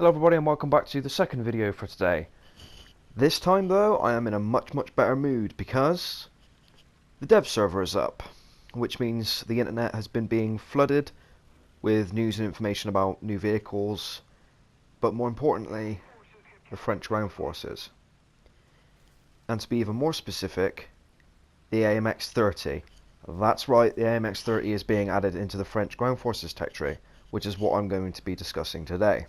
Hello everybody and welcome back to the second video for today. This time though, I am in a much better mood because the dev server is up, which means the internet has been being flooded with news and information about new vehicles, but more importantly, the French ground forces. And to be even more specific, the AMX-30. That's right, the AMX-30 is being added into the French ground forces tech tree, which is what I'm going to be discussing today.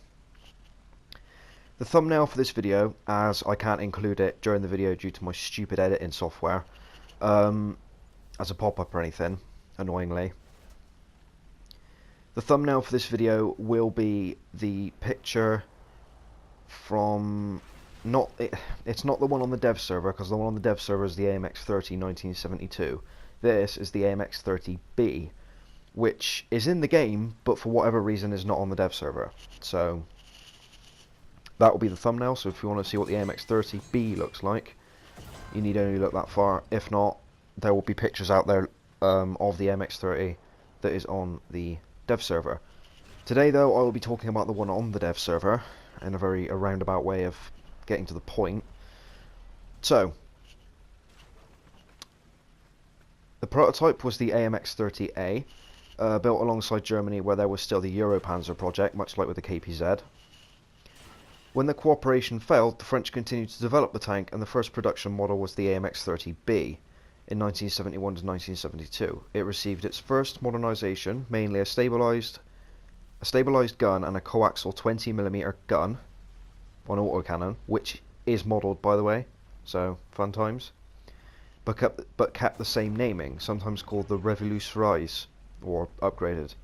The thumbnail for this video, as I can't include it during the video due to my stupid editing software, as a pop-up or anything, annoyingly. The thumbnail for this video will be the picture from... It's not the one on the dev server, because the one on the dev server is the AMX-30 1972. This is the AMX-30B, which is in the game, but for whatever reason is not on the dev server. So that will be the thumbnail, so if you want to see what the AMX-30B looks like, you need only look that far. If not, there will be pictures out there of the AMX-30 that is on the dev server. Today though, I will be talking about the one on the dev server in a very roundabout way of getting to the point. So, the prototype was the AMX-30A, built alongside Germany where there was still the Europanzer project, much like with the KPZ. When the cooperation failed, the French continued to develop the tank, and the first production model was the AMX-30B in 1971 to 1972. It received its first modernisation, mainly a stabilised gun and a coaxial 20mm gun on autocannon, which is modelled by the way, so fun times, but kept the same naming, sometimes called the Revolutionaries, or upgraded.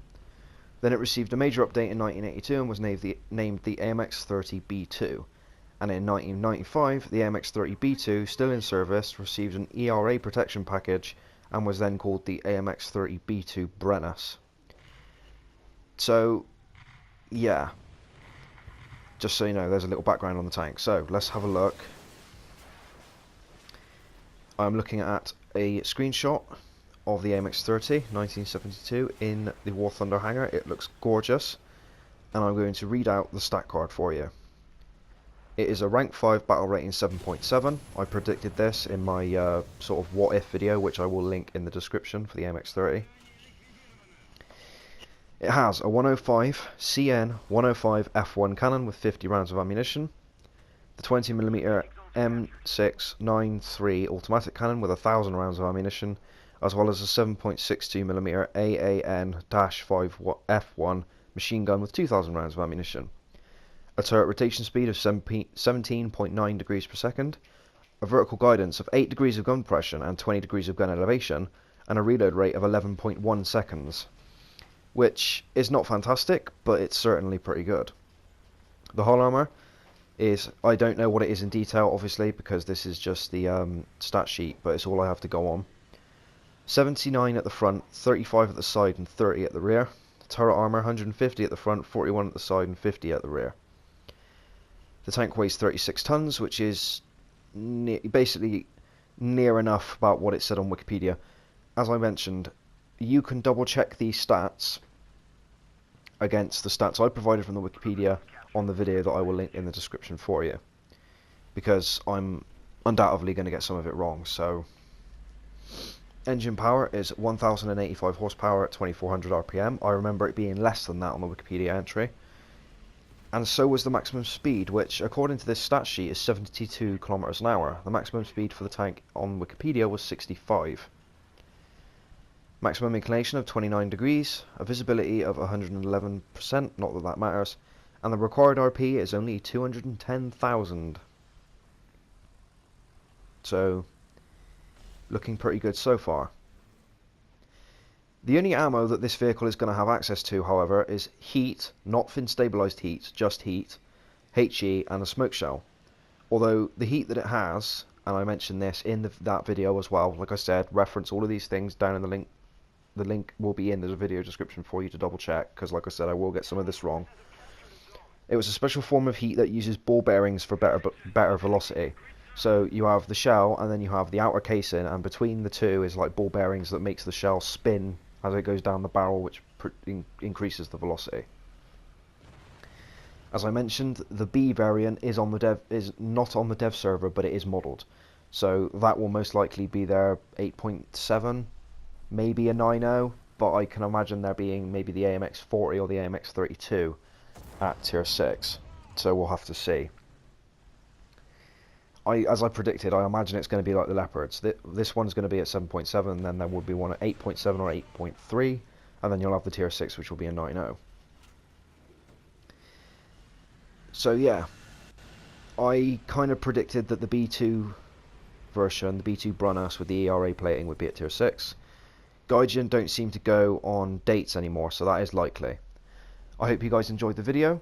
Then it received a major update in 1982 and was named the AMX-30B2. And in 1995, the AMX-30B2, still in service, received an ERA protection package and was then called the AMX-30B2 Brennus. So, yeah. Just so you know, there's a little background on the tank. So, let's have a look. I'm looking at a screenshot of the AMX-30 1972 in the War Thunder hangar. It looks gorgeous, and I'm going to read out the stat card for you. It is a rank 5 battle rating 7.7. I predicted this in my sort of what if video, which I will link in the description for the AMX-30. It has a 105 CN 105 F1 cannon with 50 rounds of ammunition, the 20mm M693 automatic cannon with 1000 rounds of ammunition, as well as a 7.62mm AAN-5F1 machine gun with 2000 rounds of ammunition, a turret rotation speed of 17.9 degrees per second, a vertical guidance of 8 degrees of gun pressure and 20 degrees of gun elevation, and a reload rate of 11.1 seconds, which is not fantastic, but it's certainly pretty good. The hull armour is, I don't know what it is in detail, obviously, because this is just the stat sheet, but it's all I have to go on. 79 at the front, 35 at the side and 30 at the rear. Turret armour 150 at the front, 41 at the side and 50 at the rear. The tank weighs 36 tons, which is basically near enough about what it said on Wikipedia. As I mentioned, you can double check these stats against the stats I provided from the Wikipedia on the video that I will link in the description for you, because I'm undoubtedly going to get some of it wrong. So, engine power is 1085 horsepower at 2400 RPM. I remember it being less than that on the Wikipedia entry. And so was the maximum speed, which according to this stat sheet is 72 kilometers an hour. The maximum speed for the tank on Wikipedia was 65. Maximum inclination of 29 degrees, a visibility of 111%, not that that matters, and the required RP is only 210,000. So, looking pretty good so far. The only ammo that this vehicle is going to have access to, however, is heat, not fin stabilised heat, just heat, HE and a smoke shell. Although the heat that it has, and I mentioned this in that video as well, like I said, reference all of these things down in the link. The link will be in the video description for you to double check, because like I said, I will get some of this wrong. It was a special form of heat that uses ball bearings for better velocity. So you have the shell, and then you have the outer casing, and between the two is like ball bearings that makes the shell spin as it goes down the barrel, which increases the velocity. As I mentioned, the B variant is not on the dev server, but it is modelled. So that will most likely be their 8.7, maybe a 9.0, but I can imagine there being maybe the AMX-40 or the AMX-32 at tier 6. So we'll have to see. As I predicted, I imagine it's going to be like the Leopards. This one's going to be at 7.7, and then there will be one at 8.7 or 8.3, and then you'll have the tier 6, which will be a 9.0. So yeah, I kind of predicted that the B2 version, the B2 Brunus with the ERA plating, would be at tier 6. Gaijin don't seem to go on dates anymore, so that is likely. I hope you guys enjoyed the video.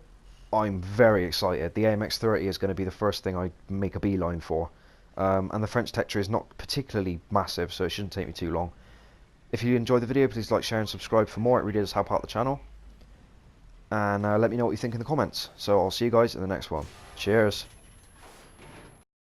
I'm very excited. The AMX-30 is going to be the first thing I make a beeline for. And the French tech tree is not particularly massive, so it shouldn't take me too long. If you enjoyed the video, please like, share and subscribe for more. It really does help out the channel. And let me know what you think in the comments. So I'll see you guys in the next one. Cheers.